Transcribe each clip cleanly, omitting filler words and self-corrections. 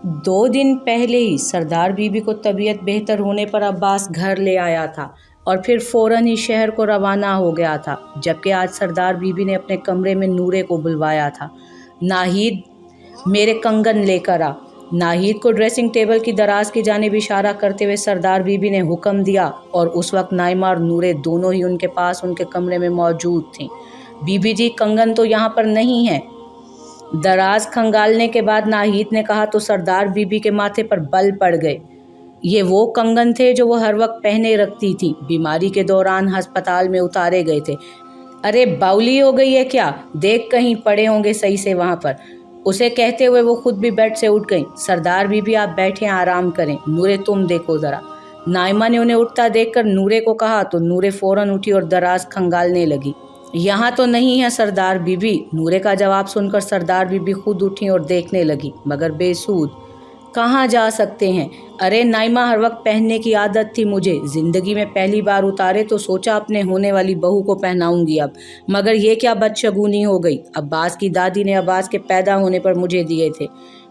2 दिन पहले ही सरदार बीबी को तबीयत बेहतर होने पर अब्बास घर ले आया था और फिर फ़ौरन ही शहर को रवाना हो गया था, जबकि आज सरदार बीबी ने अपने कमरे में नूरे को बुलवाया था। नाहिद, मेरे कंगन लेकर आ। नाहिद को ड्रेसिंग टेबल की दराज की जानिब इशारा करते हुए सरदार बीबी ने हुक्म दिया और उस वक्त नाइमा और नूरे दोनों ही उनके पास उनके कमरे में मौजूद थीं। बीबी जी, कंगन तो यहाँ पर नहीं है। दराज खंगालने के बाद नाहिद ने कहा तो सरदार बीबी के माथे पर बल पड़ गए। ये वो कंगन थे जो वो हर वक्त पहने रखती थी, बीमारी के दौरान अस्पताल में उतारे गए थे। अरे बाउली हो गई है क्या? देख, कहीं पड़े होंगे सही से वहाँ पर, उसे कहते हुए वो खुद भी बेड से उठ गई। सरदार बीबी, आप बैठे आराम करें। नूरे, तुम देखो ज़रा। नाइमा ने उन्हें उठता देखकर नूरे को कहा तो नूरे फ़ौरन उठी और दराज खंगालने लगी। यहाँ तो नहीं है सरदार बीबी। नूरे का जवाब सुनकर सरदार बीबी खुद उठी और देखने लगी, मगर बेसूद। कहाँ जा सकते हैं? अरे नाइमा, हर वक्त पहनने की आदत थी मुझे, ज़िंदगी में पहली बार उतारे तो सोचा अपने होने वाली बहू को पहनाऊंगी अब, मगर ये क्या बदशगुनी हो गई। अब्बास की दादी ने अब्बास के पैदा होने पर मुझे दिए थे।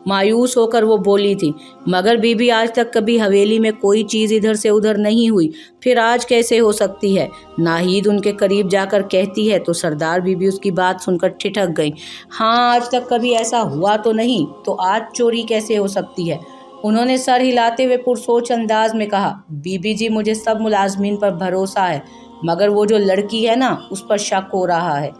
मायूस होकर वो बोली थी। मगर बीबी, आज तक कभी हवेली में कोई चीज़ इधर से उधर नहीं हुई, फिर आज कैसे हो सकती है? नाहिद उनके करीब जाकर कहती है तो सरदार बीबी उसकी बात सुनकर ठिठक गई। हाँ, आज तक कभी ऐसा हुआ तो नहीं, तो आज चोरी कैसे हो सकती है? उन्होंने सर हिलाते हुए पुरसोच अंदाज में कहा। बीबी जी, मुझे सब मुलाजमीन पर भरोसा है, मगर वो जो लड़की है ना, उस पर शक हो रहा है।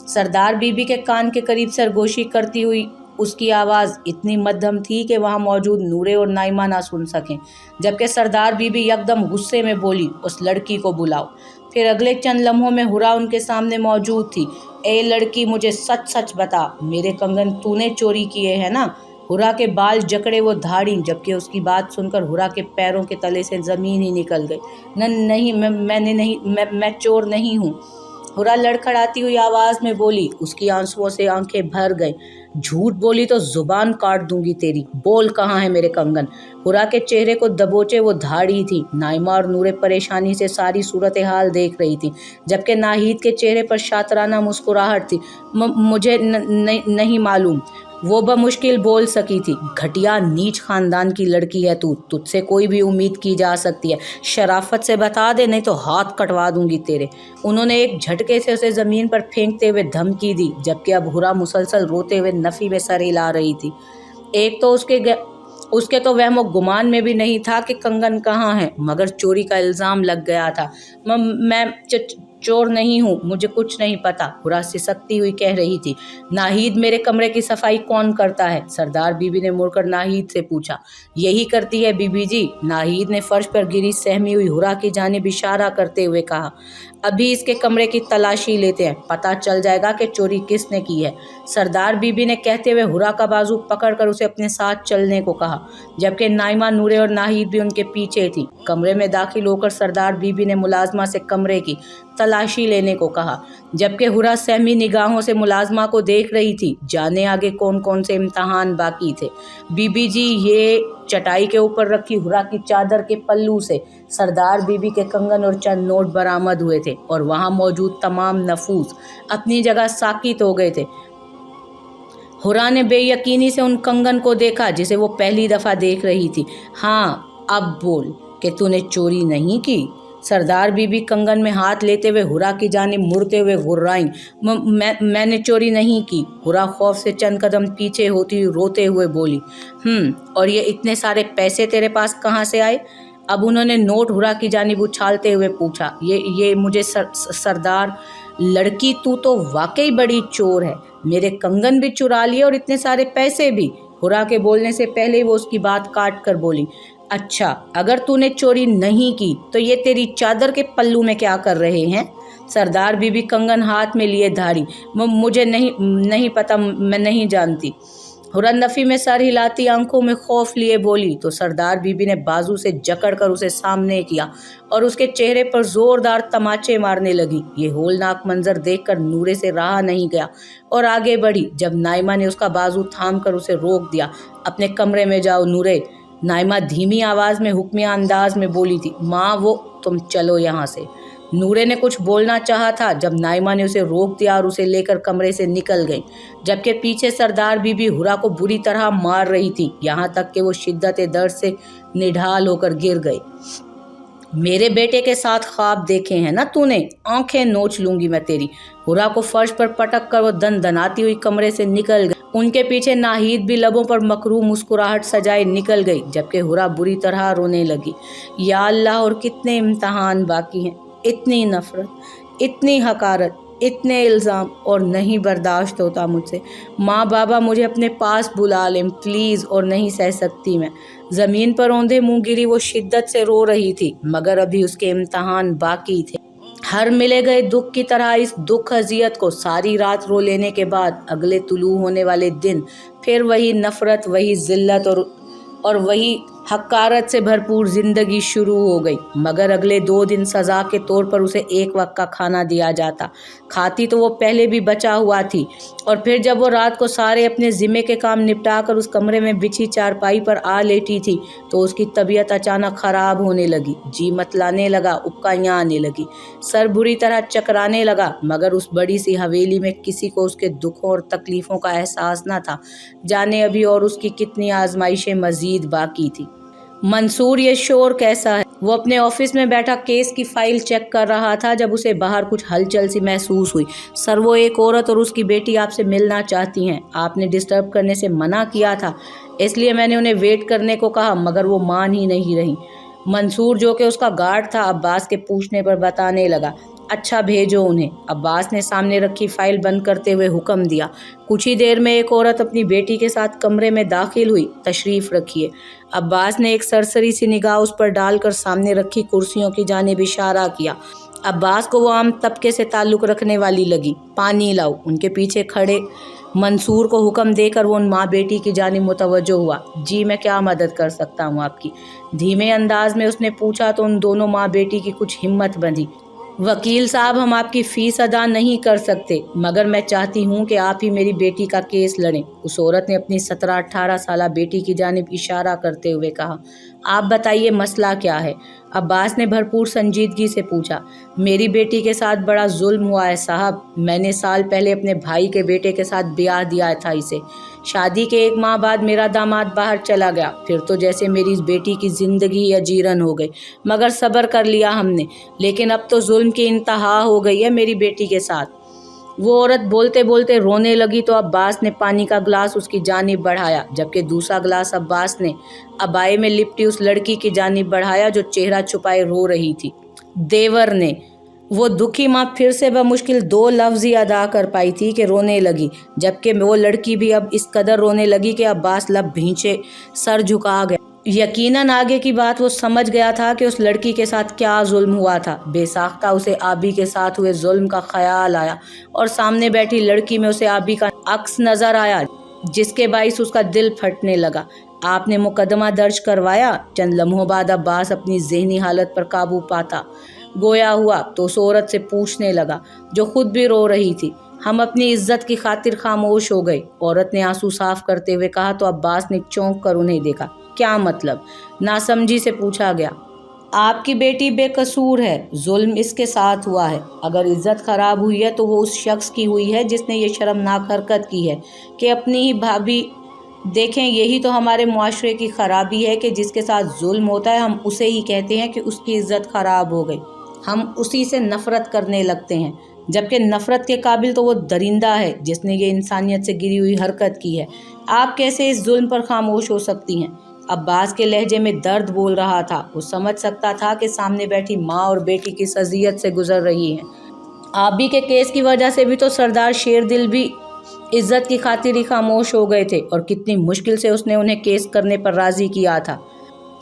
सरदार बीबी के कान के करीब सरगोशी करती हुई उसकी आवाज़ इतनी मध्यम थी कि वहाँ मौजूद नूरे और नाइमा ना सुन सकें, जबकि सरदार बीबी एकदम गुस्से में बोली, उस लड़की को बुलाओ। फिर अगले चंद लम्हों में हुरा उनके सामने मौजूद थी। ए लड़की, मुझे सच सच बता, मेरे कंगन तूने चोरी किए हैं ना? हुरा के बाल जकड़े वो धाड़ी, जबकि उसकी बात सुनकर हुरा के पैरों के तले से ज़मीन ही निकल गई। नहीं, मैं चोर नहीं हूँ, हुरा लड़खड़ाती हुई आवाज़ में बोली। उसकी आंसुओं से आंखें भर गईं। झूठ बोली तो जुबान काट दूंगी तेरी। बोल, कहाँ है मेरे कंगन? हुरा के चेहरे को दबोचे वो धाड़ी थी। नाइमा और नूरे परेशानी से सारी सूरत हाल देख रही थी, जबकि नाहिद के चेहरे पर शातराना मुस्कुराहट थी। मुझे नहीं मालूम, वो बमुश्किल बोल सकी थी। घटिया नीच खानदान की लड़की है तू, तुझसे कोई भी उम्मीद की जा सकती है। शराफत से बता दे, नहीं तो हाथ कटवा दूंगी तेरे। उन्होंने एक झटके से उसे ज़मीन पर फेंकते हुए धमकी दी, जबकि अब हुरा मुसलसल रोते हुए नफ़ी में सर हिला रही थी। एक तो उसके तो वहमो गुमान में भी नहीं था कि कंगन कहाँ है, मगर चोरी का इल्ज़ाम लग गया था। मैं चोर नहीं हूँ, मुझे कुछ नहीं पता, हुरा सिसकती हुई कह रही थी। नाहिद, मेरे कमरे की सफाई कौन करता है? सरदार बीबी ने मुड़कर नाहिद से पूछा। यही करती है बीबी जी। नाहिद ने फर्श पर गिरी सहमी हुई हुरा की जानिब इशारा करते हुए कहा। अभी इसके कमरे की तलाशी लेते हैं, पता चल जाएगा कि चोरी किसने की है। सरदार बीबी ने कहते हुए हुरा का बाजू पकड़कर उसे अपने साथ चलने को कहा, जबकि नाइमा, नूरे और नाहिद भी उनके पीछे थी। कमरे में दाखिल होकर सरदार बीबी ने मुलाजमा से कमरे की तलाशी लेने को कहा, जबकि हुरा सहमी निगाहों से मुलाजमा को देख रही थी, जाने आगे कौन कौन से इम्तहान बाकी थे। बीबी जी, ये चटाई के ऊपर रखी हुरा की चादर के पल्लू से सरदार बीबी के कंगन और चंद नोट बरामद हुए थे, और वहाँ मौजूद तमाम नफूस अपनी जगह साकित हो गए थे। हुरा ने बेयकीनी से उन कंगन को देखा जिसे वो पहली दफ़ा देख रही थी। हाँ, अब बोल कि तूने चोरी नहीं की? सरदार बीबी कंगन में हाथ लेते हुए हुरा की जानिब मुड़ते हुए गुर्राईं। मैंने चोरी नहीं की। हुरा खौफ से चंद कदम पीछे होती हुई रोते हुए बोली। और ये इतने सारे पैसे तेरे पास कहाँ से आए? अब उन्होंने नोट हुरा की जानिब उछालते हुए पूछा। ये मुझे सरदार, लड़की तू तो वाकई बड़ी चोर है, मेरे कंगन भी चुरा लिए और इतने सारे पैसे भी। हुरा के बोलने से पहले ही वो उसकी बात काट कर बोली। अच्छा, अगर तूने चोरी नहीं की तो ये तेरी चादर के पल्लू में क्या कर रहे हैं? सरदार बीबी कंगन हाथ में लिए धाड़ी। मुझे नहीं पता, मैं नहीं जानती। हुरा नफ़ी में सर हिलाती आंखों में खौफ लिए बोली तो सरदार बीबी ने बाजू से जकड़कर उसे सामने किया और उसके चेहरे पर जोरदार तमाचे मारने लगी। ये होलनाक मंजर देखकर नूरे से रहा नहीं गया और आगे बढ़ी, जब नाइमा ने उसका बाजू थाम कर उसे रोक दिया। अपने कमरे में जाओ नूरे, नाइमा धीमी आवाज़ में हुक्मिया अंदाज में बोली थी। माँ, वो तुम चलो यहाँ से। नूरे ने कुछ बोलना चाहा था जब नाइमा ने उसे रोक दिया और उसे लेकर कमरे से निकल गई, जबकि पीछे सरदार बीबी हुरा को बुरी तरह मार रही थी, यहाँ तक कि वो शिद्दत दर्द से निढाल होकर गिर गई। मेरे बेटे के साथ ख्वाब देखे हैं ना तूने, आंखें नोच लूंगी मैं तेरी। हुरा को फर्श पर पटक कर वो दनाती हुई कमरे से निकल गई। उनके पीछे नाहिद भी लबों पर मकरू मुस्कुराहट सजाए निकल गई, जबकि हुरा बुरी तरह रोने लगी। या अल्लाह, और कितने इम्तहान बाकी हैं, इतनी नफरत, इतनी हकारत, इतने इल्ज़ाम, और नहीं बर्दाश्त होता मुझसे। माँ बाबा मुझे अपने पास बुला लें प्लीज़, और नहीं सह सकती मैं। ज़मीन पर औंधे मुँह गिरी वो शिद्दत से रो रही थी, मगर अभी उसके इम्तहान बाकी थे। हर मिले गए दुख की तरह इस दुख अजियत को सारी रात रो लेने के बाद अगले तुलू होने वाले दिन फिर वही नफ़रत, वही ज़िल्लत और वही हकारत से भरपूर ज़िंदगी शुरू हो गई। मगर अगले 2 दिन सज़ा के तौर पर उसे एक वक्त का खाना दिया जाता। खाती तो वो पहले भी बचा हुआ थी, और फिर जब वो रात को सारे अपने ज़िम्मे के काम निपटा कर उस कमरे में बिछी चारपाई पर आ लेटी थी तो उसकी तबीयत अचानक ख़राब होने लगी। जी मतलाने लगा, उबकाइयाँ आने लगी, सर बुरी तरह चकराने लगा। मगर उस बड़ी सी हवेली में किसी को उसके दुखों और तकलीफ़ों का एहसास न था। जाने अभी और उसकी कितनी आजमाइशें मज़ीद बाकी थी। मंसूर, ये शोर कैसा है? वो अपने ऑफिस में बैठा केस की फाइल चेक कर रहा था जब उसे बाहर कुछ हलचल सी महसूस हुई। सर, वो एक औरत और उसकी बेटी आपसे मिलना चाहती हैं। आपने डिस्टर्ब करने से मना किया था, इसलिए मैंने उन्हें वेट करने को कहा, मगर वो मान ही नहीं रही। मंसूर, जो कि उसका गार्ड था, अब्बास के पूछने पर बताने लगा। अच्छा, भेजो उन्हें। अब्बास ने सामने रखी फाइल बंद करते हुए हुक्म दिया। कुछ ही देर में एक औरत अपनी बेटी के साथ कमरे में दाखिल हुई। तशरीफ़ रखिए। अब्बास ने एक सरसरी सी निगाह उस पर डालकर सामने रखी कुर्सियों की जानिब इशारा किया। अब्बास को वो आम तबके से ताल्लुक़ रखने वाली लगी। पानी लाओ। उनके पीछे खड़े मंसूर को हुक्म देकर वो उन माँ बेटी की जानिब मुतवज्जो हुआ। जी, मैं क्या मदद कर सकता हूँ आपकी? धीमे अंदाज में उसने पूछा तो उन दोनों माँ बेटी की कुछ हिम्मत बंधी। वकील साहब, हम आपकी फ़ीस अदा नहीं कर सकते, मगर मैं चाहती हूँ कि आप ही मेरी बेटी का केस लड़ें। उस औरत ने अपनी 17-18 साला बेटी की जानिब इशारा करते हुए कहा। आप बताइए, मसला क्या है? अब्बास ने भरपूर संजीदगी से पूछा। मेरी बेटी के साथ बड़ा जुल्म हुआ है साहब। मैंने साल पहले अपने भाई के बेटे के साथ ब्याह दिया था इसे। शादी के 1 माह बाद मेरा दामाद बाहर चला गया। फिर तो जैसे मेरी इस बेटी की ज़िंदगी अजीरन हो गई, मगर सब्र कर लिया हमने। लेकिन अब तो जुल्म की इंतहा हो गई है मेरी बेटी के साथ। वो औरत बोलते बोलते रोने लगी तो अब्बास ने पानी का गिलास उसकी जानिब बढ़ाया, जबकि दूसरा गिलास अब्बास ने अबाए में लिपटी उस लड़की की जानिब बढ़ाया जो चेहरा छुपाए रो रही थी। देवर ने। वो दुखी माँ फिर से बमुश्किल 2 लफ्ज़ ही अदा कर पाई थी कि रोने लगी, जबकि वो लड़की भी अब इस कदर रोने लगी कि अब्बास लब भींचे सर झुका गया। यकीनन आगे की बात वो समझ गया था कि उस लड़की के साथ क्या जुल्म हुआ था। बेसाख्ता उसे आबी के साथ हुए जुल्म का ख्याल आया और सामने बैठी लड़की में उसे आबी का अक्स नज़र आया, जिसके बाइस उसका दिल फटने लगा। आपने मुकदमा दर्ज करवाया? चंद लम्हों बाद अब्बास अपनी ज़हनी हालत पर काबू पाता गोया हुआ तो उस औरत से पूछने लगा, जो खुद भी रो रही थी। हम अपनी इज्जत की खातिर खामोश हो गए, औरत ने आंसू साफ करते हुए कहा तो अब्बास ने चौंक कर उन्हें देखा। क्या मतलब? नासमझी से पूछा गया। आपकी बेटी बेकसूर है, जुल्म इसके साथ हुआ है। अगर इज्जत खराब हुई है तो वो उस शख्स की हुई है जिसने ये शर्मनाक हरकत की है कि अपनी ही भाभी। देखें, यही तो हमारे मुआशरे की खराबी है कि जिसके साथ जुल्म होता है हम उसे ही कहते हैं कि उसकी इज्जत खराब हो गई। हम उसी से नफ़रत करने लगते हैं, जबकि नफ़रत के काबिल तो वो दरिंदा है जिसने ये इंसानियत से गिरी हुई हरकत की है। आप कैसे इस जुल्म पर खामोश हो सकती हैं? अब्बास के लहजे में दर्द बोल रहा था। वो समझ सकता था कि सामने बैठी माँ और बेटी किस अज़ियत से गुजर रही हैं। आबी के केस की वजह से भी तो सरदार शेरदिल भी इज्जत की खातिर ही खामोश हो गए थे, और कितनी मुश्किल से उसने उन्हें केस करने पर राज़ी किया था।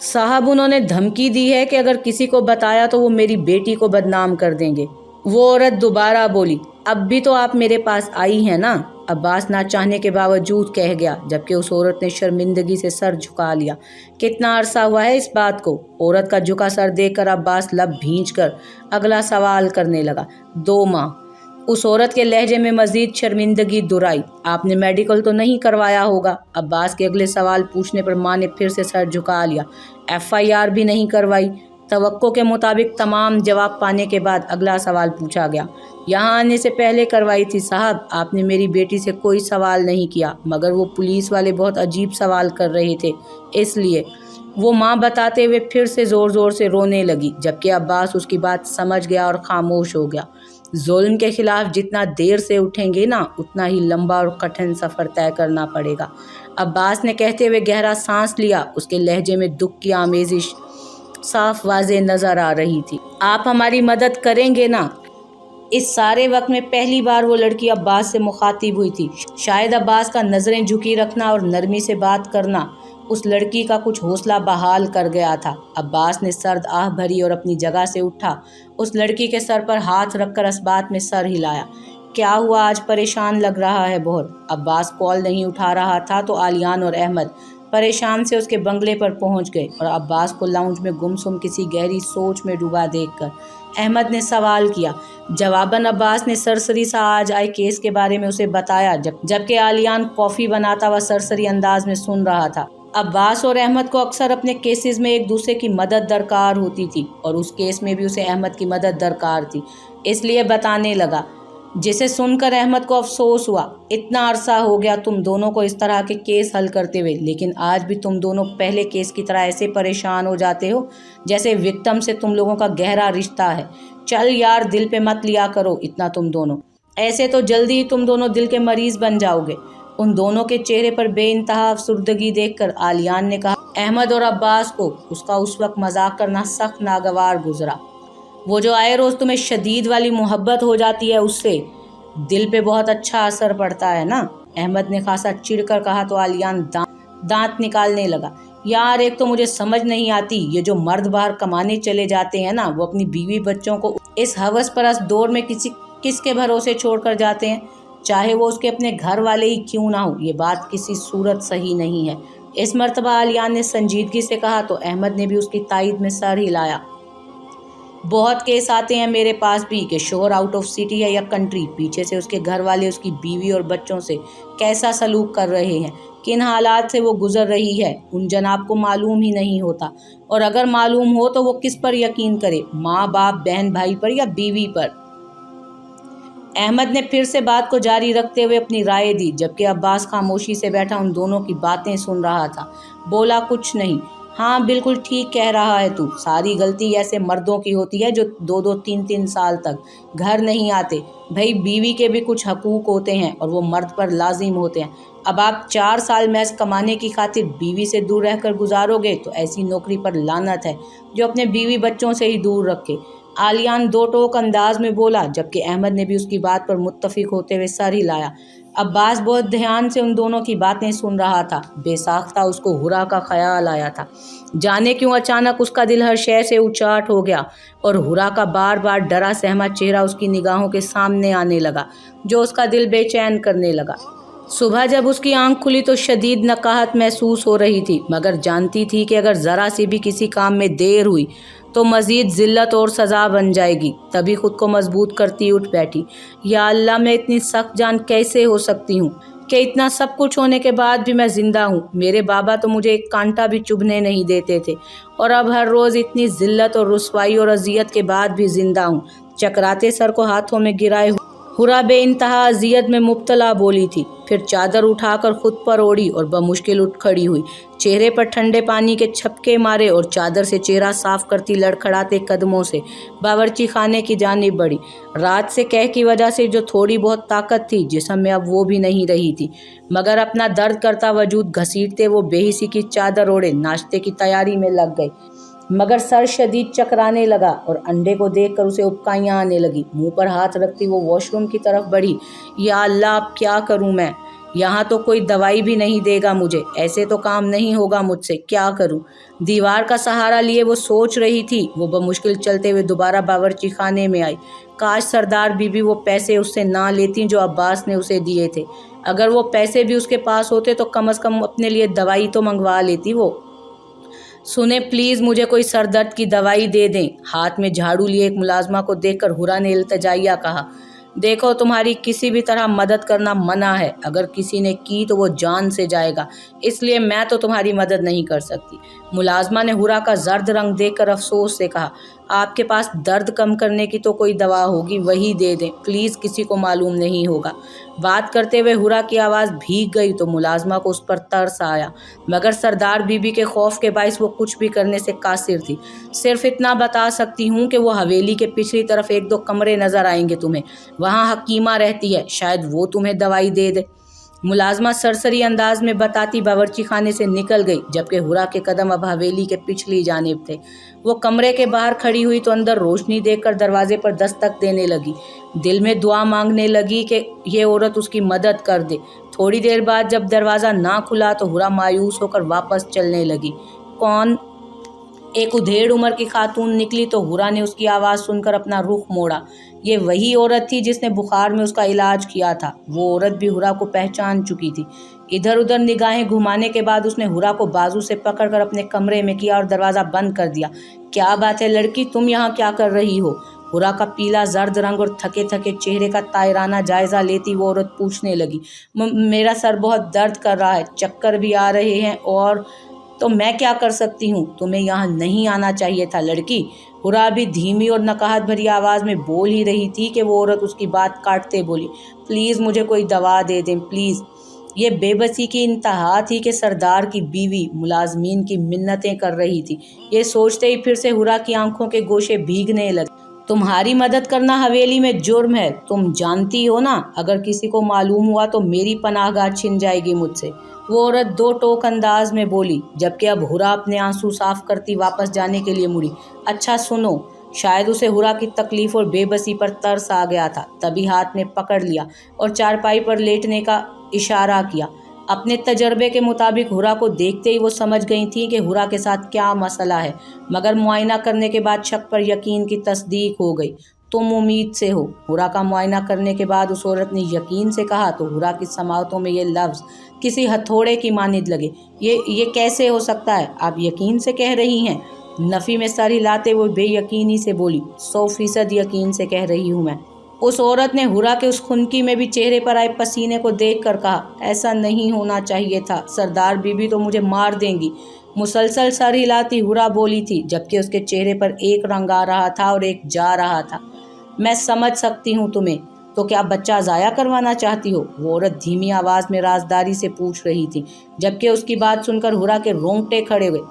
साहब, उन्होंने धमकी दी है कि अगर किसी को बताया तो वो मेरी बेटी को बदनाम कर देंगे। वो औरत दोबारा बोली। अब भी तो आप मेरे पास आई हैं ना? अब्बास ना चाहने के बावजूद कह गया, जबकि उस औरत ने शर्मिंदगी से सर झुका लिया। कितना अरसा हुआ है इस बात को? औरत का झुका सर देखकर अब्बास लब भींचकर अगला सवाल करने लगा। 2 माह। उस औरत के लहजे में मजीद शर्मिंदगी दुराई। आपने मेडिकल तो नहीं करवाया होगा? अब्बास के अगले सवाल पूछने पर माँ ने फिर से सर झुका लिया। FIR भी नहीं करवाई? तवक्को के मुताबिक तमाम जवाब पाने के बाद अगला सवाल पूछा गया। यहाँ आने से पहले करवाई थी साहब, आपने मेरी बेटी से कोई सवाल नहीं किया, मगर वो पुलिस वाले बहुत अजीब सवाल कर रहे थे, इसलिए। वो माँ बताते हुए फिर से ज़ोर ज़ोर से रोने लगी, जबकि अब्बास उसकी बात समझ गया और खामोश हो गया। जुल्म के खिलाफ जितना देर से उठेंगे ना, उतना ही लंबा और कठिन सफ़र तय करना पड़ेगा। अब्बास ने कहते हुए गहरा सांस लिया। उसके लहजे में दुख की आमेजिश साफ वाज़ेह नज़र आ रही थी। आप हमारी मदद करेंगे ना? इस सारे वक्त में पहली बार वो लड़की अब्बास से मुखातिब हुई थी। शायद अब्बास का नज़रें झुकी रखना और नरमी से बात करना उस लड़की का कुछ हौसला बहाल कर गया था। अब्बास ने सर्द आह भरी और अपनी जगह से उठा। उस लड़की के सर पर हाथ रखकर असबात में सर हिलाया। क्या हुआ, आज परेशान लग रहा है बहुत। अब्बास कॉल नहीं उठा रहा था तो आलियान और अहमद परेशान से उसके बंगले पर पहुंच गए और अब्बास को लाउंज में गुमसुम किसी गहरी सोच में डूबा देखकर अहमद ने सवाल किया। जवाबन अब्बास ने सरसरी सा आज आए केस के बारे में उसे बताया, जबकि आलियान कॉफ़ी बनाता हुआ सरसरी अंदाज में सुन रहा था। अब्बास और अहमद को अक्सर अपने केसेस में एक दूसरे की मदद दरकार होती थी और उस केस में भी उसे अहमद की मदद दरकार थी, इसलिए बताने लगा, जिसे सुनकर अहमद को अफसोस हुआ। इतना अरसा हो गया तुम दोनों को इस तरह के केस हल करते हुए, लेकिन आज भी तुम दोनों पहले केस की तरह ऐसे परेशान हो जाते हो जैसे विक्टिम से तुम लोगों का गहरा रिश्ता है। चल यार, दिल पे मत लिया करो इतना तुम दोनों, ऐसे तो जल्दी ही तुम दोनों दिल के मरीज बन जाओगे। उन दोनों के चेहरे पर बेइंतहा अफसुर्दगी देखकर आलियान ने कहा। अहमद और अब्बास को उसका उस वक्त मजाक करना सख्त नागवार गुजरा। वो जो आए रोज़ तुम्हें शदीद वाली मोहब्बत हो जाती है, उससे दिल पे बहुत अच्छा असर पड़ता है ना। अहमद ने खासा चिढ़कर कहा तो आलियान दांत निकालने लगा। यार, एक तो मुझे समझ नहीं आती, ये जो मर्द बाहर कमाने चले जाते हैं ना, वो अपनी बीवी बच्चों को इस हवस परस्त दौर में किसके भरोसे छोड़कर जाते हैं, चाहे वो उसके अपने घर वाले ही क्यों ना हो। ये बात किसी सूरत सही नहीं है। इस मर्तबा आलियान ने संजीदगी से कहा तो अहमद ने भी उसकी तायद में सर हिलाया। बहुत केस आते हैं मेरे पास भी कि शोहर आउट ऑफ सिटी है या कंट्री, पीछे से उसके घर वाले उसकी बीवी और बच्चों से कैसा सलूक कर रहे हैं, किन हालात से वो गुजर रही है, उन जनाब को मालूम ही नहीं होता। और अगर मालूम हो तो वो किस पर यकीन करे, माँ बाप, बहन भाई पर या बीवी पर। अहमद ने फिर से बात को जारी रखते हुए अपनी राय दी, जबकि अब्बास खामोशी से बैठा उन दोनों की बातें सुन रहा था। बोला कुछ नहीं। हाँ, बिल्कुल ठीक कह रहा है तू। सारी गलती ऐसे मर्दों की होती है जो 2-2, 3-3 साल तक घर नहीं आते। भाई, बीवी के भी कुछ हकूक़ होते हैं और वो मर्द पर लाजिम होते हैं। अब आप 4 साल महज कमाने की खातिर बीवी से दूर रहकर गुजारोगे तो ऐसी नौकरी पर लानत है जो अपने बीवी बच्चों से ही दूर रखे। आलियान दो टोक अंदाज में बोला, जबकि अहमद ने भी उसकी बात पर मुत्तफिक होते हुए सर हिलाया। अब्बास बहुत ध्यान से उन दोनों की बातें सुन रहा था। बेसाख्ता उसको हुरा का ख्याल आया था। जाने क्यों अचानक उसका दिल हर शय से उचाट हो गया और हुरा का बार बार डरा सहमा चेहरा उसकी निगाहों के सामने आने लगा, जो उसका दिल बेचैन करने लगा। सुबह जब उसकी आंख खुली तो शदीद नकाहत महसूस हो रही थी, मगर जानती थी कि अगर ज़रा सी भी किसी काम में देर हुई तो मज़ीद ज़िल्लत और सज़ा बन जाएगी। तभी खुद को मजबूत करती उठ बैठी। या अल्लाह, मैं इतनी सख्त जान कैसे हो सकती हूँ कि इतना सब कुछ होने के बाद भी मैं ज़िंदा हूँ। मेरे बाबा तो मुझे एक कांटा भी चुभने नहीं देते थे और अब हर रोज़ इतनी ज़िल्लत और रुसवाई और अजियत के बाद भी ज़िंदा हूँ। चकराते सर को हाथों में गिराए हुरा बेइंतहा अजियत में मुब्तला बोली थी। फिर चादर उठाकर खुद पर ओढ़ी और बमुश्किल उठ खड़ी हुई। चेहरे पर ठंडे पानी के छपके मारे और चादर से चेहरा साफ करती लड़खड़ाते कदमों से बावर्ची खाने की जानिब बढ़ी। रात से कह की वजह से जो थोड़ी बहुत ताकत थी जिस्म में, अब वो भी नहीं रही थी, मगर अपना दर्द करता वजूद घसीटते वो बेहिसी की चादर ओढ़े नाश्ते की तैयारी में लग गई। मगर सर शदीद चकराने लगा और अंडे को देखकर उसे उबकाइयाँ आने लगी। मुंह पर हाथ रखती वो वॉशरूम की तरफ बढ़ी। या अल्लाह, अब क्या करूं मैं? यहाँ तो कोई दवाई भी नहीं देगा मुझे, ऐसे तो काम नहीं होगा मुझसे, क्या करूं? दीवार का सहारा लिए वो सोच रही थी। वो बमुश्किल चलते हुए दोबारा बावर्ची खाने में आई। काश सरदार बीबी वो पैसे उससे ना लेती जो अब्बास ने उसे दिए थे। अगर वो पैसे भी उसके पास होते तो कम से कम अपने लिए दवाई तो मंगवा लेती वो। सुने प्लीज़, मुझे कोई सर दर्द की दवाई दे दें। हाथ में झाड़ू लिए एक मुलाजमा को देखकर हुरा ने इल्तजाइया कहा। देखो, तुम्हारी किसी भी तरह मदद करना मना है। अगर किसी ने की तो वो जान से जाएगा, इसलिए मैं तो तुम्हारी मदद नहीं कर सकती। मुलाजमा ने हुरा का जर्द रंग देखकर अफसोस से कहा, आपके पास दर्द कम करने की तो कोई दवा होगी, वही दे दें प्लीज़, किसी को मालूम नहीं होगा। बात करते हुए हुरा की आवाज़ भीग गई तो मुलाजमा को उस पर तरस आया, मगर सरदार बीबी के खौफ के बाइस वो कुछ भी करने से कासिर थी। सिर्फ इतना बता सकती हूँ कि वो हवेली के पिछली तरफ 1-2 कमरे नज़र आएंगे तुम्हें, वहाँ हकीमा रहती है, शायद वो तुम्हें दवाई दे दे। मुलाजमा सरसरी अंदाज में बताती बावर्ची खाने से निकल गई, जबकि हुरा के कदम अब हवेली के पिछली जानिब थे। वो कमरे के बाहर खड़ी हुई तो अंदर रोशनी देखकर दरवाजे पर दस्तक देने लगी। दिल में दुआ मांगने लगी कि ये औरत उसकी मदद कर दे। थोड़ी देर बाद जब दरवाज़ा ना खुला तो हुरा मायूस होकर वापस चलने लगी। कौन? एक उधेड़ उम्र की खातून निकली तो हुरा ने उसकी आवाज़ सुनकर अपना रुख मोड़ा। ये वही औरत थी जिसने बुखार में उसका इलाज किया था। वो औरत भी हुरा को पहचान चुकी थी। इधर उधर निगाहें घुमाने के बाद उसने हुरा को बाजू से पकड़कर अपने कमरे में किया और दरवाज़ा बंद कर दिया। क्या बात है लड़की, तुम यहाँ क्या कर रही हो? हुरा का पीला जर्द रंग और थके थके चेहरे का तायराना जायजा लेती वो औरत पूछने लगी। मेरा सर बहुत दर्द कर रहा है, चक्कर भी आ रहे हैं, और तो मैं क्या कर सकती हूँ? तुम्हें यहाँ नहीं आना चाहिए था लड़की। हुरा भी धीमी और नकाहत भरी आवाज़ में बोल ही रही थी कि वो औरत उसकी बात काटते बोली, प्लीज़ मुझे कोई दवा दे दें प्लीज़। ये बेबसी की इंतहा थी कि सरदार की बीवी मुलाजमीन की मिन्नतें कर रही थी। ये सोचते ही फिर से हुरा की आंखों के गोशे भीगने लगे। तुम्हारी मदद करना हवेली में जुर्म है, तुम जानती हो ना? अगर किसी को मालूम हुआ तो मेरी पनाहगाह छिन जाएगी मुझसे। वो औरत दो टोक अंदाज में बोली, जबकि अब हुरा अपने आंसू साफ करती वापस जाने के लिए मुड़ी। अच्छा सुनो। शायद उसे हुरा की तकलीफ और बेबसी पर तरस आ गया था, तभी हाथ में पकड़ लिया और चारपाई पर लेटने का इशारा किया। अपने तजर्बे के मुताबिक हुरा को देखते ही वो समझ गई थी कि हुरा के साथ क्या मसला है, मगर मुआयना करने के बाद शक पर यकीन की तस्दीक हो गई। तुम उम्मीद से हो? हुरा का मुआयना करने के बाद उस औरत ने यकीन से कहा तो हुरा की समाअतों में ये लफ्ज़ किसी हथौड़े की मानिद लगे। ये कैसे हो सकता है? आप यकीन से कह रही हैं? नफ़ी में सर हिलाते हुए बेयकीनी से बोली, 100% यकीन से कह रही हूँ मैं। उस औरत ने हुरा के उस खुनकी में भी चेहरे पर आए पसीने को देखकर कहा, ऐसा नहीं होना चाहिए था, सरदार बीबी तो मुझे मार देंगी। मुसलसल सर हिलाती हुरा बोली थी, जबकि उसके चेहरे पर एक रंग आ रहा था और एक जा रहा था। मैं समझ सकती हूँ तुम्हें, तो क्या बच्चा ज़ाया करवाना चाहती हो? वो औरत धीमी आवाज़ में राजदारी से पूछ रही थी, जबकि उसकी बात सुनकर हुरा के रोंगटे खड़े हुए।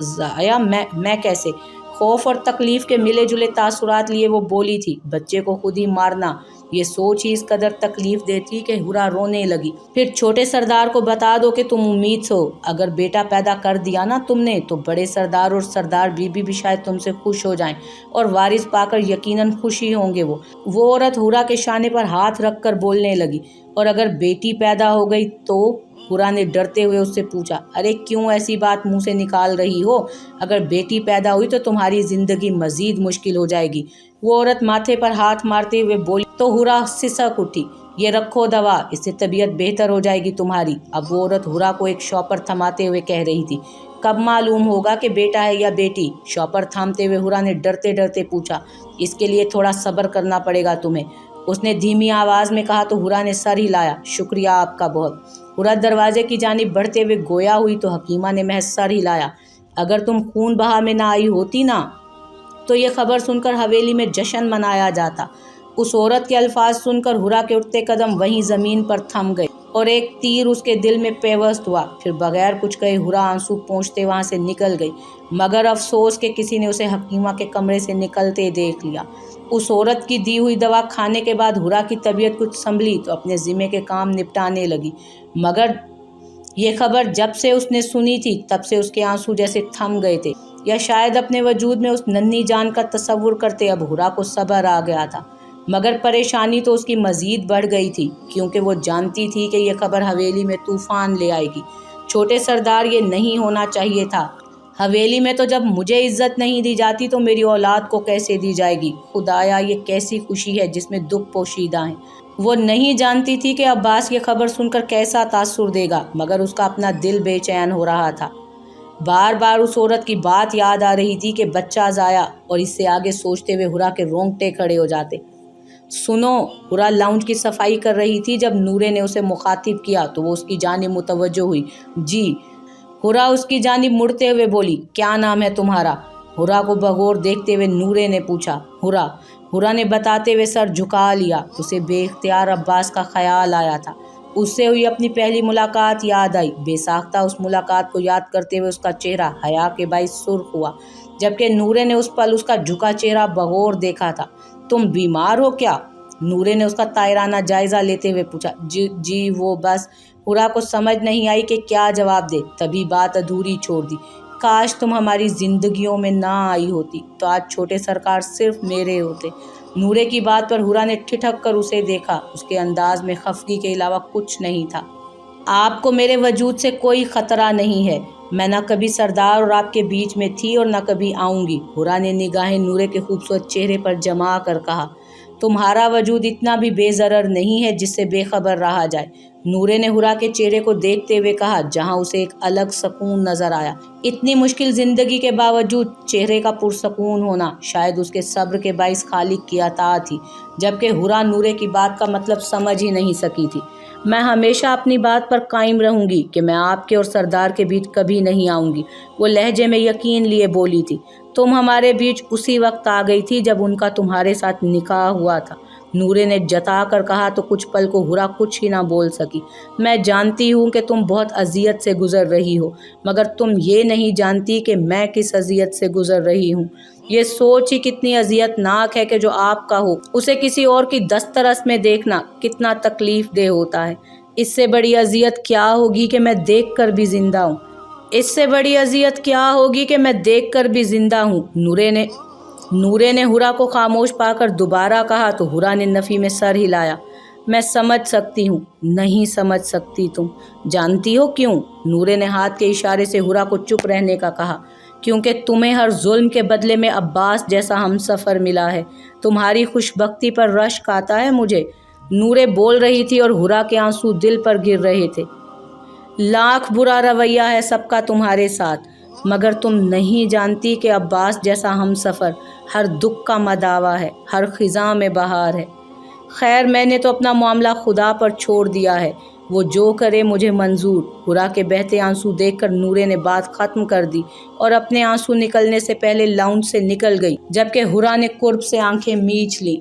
ज़ाया? मैं कैसे? खौफ और तकलीफ के मिले जुले तासुरात लिए वो बोली थी, बच्चे को खुद ही मारना, ये सोच ही इस कदर तकलीफ देती कि हुरा रोने लगी। फिर छोटे सरदार को बता दो कि तुम उम्मीद से हो, अगर बेटा पैदा कर दिया ना तुमने तो बड़े सरदार और सरदार बीबी भी शायद तुमसे खुश हो जाएं और वारिस पाकर यकीनन खुश ही होंगे। वो औरत हुरा के शाने पर हाथ रखकर बोलने लगी, और अगर बेटी पैदा हो गई तो? हुरा ने डरते हुए उससे पूछा। अरे क्यों ऐसी बात मुंह से निकाल रही हो? अगर बेटी पैदा हुई तो तुम्हारी जिंदगी मजीद मुश्किल हो जाएगी। वो औरत माथे पर हाथ मारते हुए बोली तो हुरा सिसक उठी। ये रखो दवा, इससे तबीयत बेहतर हो जाएगी तुम्हारी। अब वो औरत हुरा को एक शॉपर थमाते हुए कह रही थी, कब मालूम होगा कि बेटा है या बेटी? शॉपर थामते हुए हुरा ने डरते डरते पूछा। इसके लिए थोड़ा सब्र करना पड़ेगा तुम्हें, उसने धीमी आवाज़ में कहा तो हुरा ने सर हिलाया। शुक्रिया आपका बहुत। हुरा दरवाजे की जानिब बढ़ते हुए गोया हुई तो हकीमा ने महज सर हिलाया। अगर तुम खून बहा में ना आई होती ना तो ये खबर सुनकर हवेली में जश्न मनाया जाता। उस औरत के अल्फाज सुनकर हुरा के उठते कदम वहीं ज़मीन पर थम गए और एक तीर उसके दिल में पेवस्त हुआ। फिर बगैर कुछ कहे हुरा आंसू पोंछते वहाँ से निकल गई, मगर अफसोस के किसी ने उसे हकीमा के कमरे से निकलते देख लिया। उस औरत की दी हुई दवा खाने के बाद हुरा की तबीयत कुछ संभली तो अपने ज़िम्मे के काम निपटाने लगी, मगर ये खबर जब से उसने सुनी थी तब से उसके आंसू जैसे थम गए थे, या शायद अपने वजूद में उस नन्ही जान का तसव्वुर करते अब हुरा को सब्र आ गया था। मगर परेशानी तो उसकी मज़ीद बढ़ गई थी, क्योंकि वो जानती थी कि यह खबर हवेली में तूफ़ान ले आएगी। छोटे सरदार, ये नहीं होना चाहिए था। हवेली में तो जब मुझे इज्जत नहीं दी जाती तो मेरी औलाद को कैसे दी जाएगी? खुदाया, ये कैसी खुशी है जिसमें दुख पोशीदा है। वो नहीं जानती थी कि अब्बास ये खबर सुनकर कैसा तासुर देगा, मगर उसका अपना दिल बेचैन हो रहा था। बार बार उस औरत की बात याद आ रही थी कि बच्चा ज़ाया, और इससे आगे सोचते हुए हुरा के रोंगटे खड़े हो जाते। सुनो। हुरा लाउंज की सफाई कर रही थी जब नूरे ने उसे मुखातिब किया तो वो उसकी जानिब मुतवज्जो हुई। जी। हुरा उसकी जानिब मुड़ते हुए बोली, क्या नाम है तुम्हारा? हुरा को बगौर देखते हुए नूरे ने पूछा। हुरा। हुरा ने बताते हुए सर झुका लिया। उसे बेख्तियार अब्बास का ख्याल आया था। उससे हुई अपनी पहली मुलाकात याद आई। बेसाख्ता उस मुलाकात को याद करते हुए उसका चेहरा हया के बाइस सुर्ख हुआ, जबकि नूरे ने उस पल उसका झुका चेहरा बगौर देखा था। तुम बीमार हो क्या? नूरे ने उसका तायराना जायजा लेते हुए पूछा। जी वो बस। हुरा को समझ नहीं आई कि क्या जवाब दे, तभी बात अधूरी छोड़ दी। काश तुम हमारी जिंदगियों में ना आई होती तो आज छोटे सरकार सिर्फ मेरे होते। नूरे की बात पर हुरा ने ठिठक कर उसे देखा। उसके अंदाज में खफगी के अलावा कुछ नहीं था। आपको मेरे वजूद से कोई खतरा नहीं है। मैं न कभी सरदार और आपके बीच में थी और न कभी आऊंगी। हुरा ने निगाहें नूरे के खूबसूरत चेहरे पर जमा कर कहा। तुम्हारा वजूद इतना भी बेज़रर नहीं है जिससे बेखबर रहा जाए। नूरे ने हुरा के चेहरे को देखते हुए कहा, जहां उसे एक अलग सुकून नजर आया। इतनी मुश्किल जिंदगी के बावजूद चेहरे का पुरसकून होना शायद उसके सब्र के बाइस खालिक की अता थी, जबकि हुरा नूरे की बात का मतलब समझ ही नहीं सकी थी। मैं हमेशा अपनी बात पर कायम रहूंगी कि मैं आपके और सरदार के बीच कभी नहीं आऊंगी, वो लहजे में यकीन लिए बोली थी। तुम हमारे बीच उसी वक्त आ गई थी जब उनका तुम्हारे साथ निकाह हुआ था। नूरे ने जता कर कहा तो कुछ पल को हुरा कुछ ही ना बोल सकी। मैं जानती हूँ कि तुम बहुत अजियत से गुजर रही हो, मगर तुम ये नहीं जानती कि मैं किस अजियत से गुजर रही हूँ। ये सोच ही कितनी अजियतनाक है कि जो आपका हो उसे किसी और की दस्तरस में देखना कितना तकलीफ दे होता है। इससे बड़ी अजियत क्या होगी कि मैं देख कर भी जिंदा हूँ। इससे बड़ी अजियत क्या होगी कि मैं देख कर भी जिंदा हूँ। नूरे ने हुरा को खामोश पाकर दोबारा कहा तो हुरा ने नफ़ी में सर हिलाया। मैं समझ सकती हूँ। नहीं समझ सकती तुम। जानती हो क्यों? नूरे ने हाथ के इशारे से हुरा को चुप रहने का कहा। क्योंकि तुम्हें हर जुल्म के बदले में अब्बास जैसा हमसफ़र मिला है। तुम्हारी खुशबख्ती पर रश्क आता है मुझे। नूरे बोल रही थी और हुरा के आंसू दिल पर गिर रहे थे। लाख बुरा रवैया है सबका तुम्हारे साथ, मगर तुम नहीं जानती कि अब्बास जैसा हमसफ़र हर दुख का मदावा है, हर ख़िज़ां में बहार है। खैर, मैंने तो अपना मामला खुदा पर छोड़ दिया है, वो जो करे मुझे मंजूर। हुरा के बहते आंसू देखकर नूरे ने बात ख़त्म कर दी और अपने आंसू निकलने से पहले लाउंज से निकल गई, जबकि हुरा ने कुर्ब से आंखें मींच ली।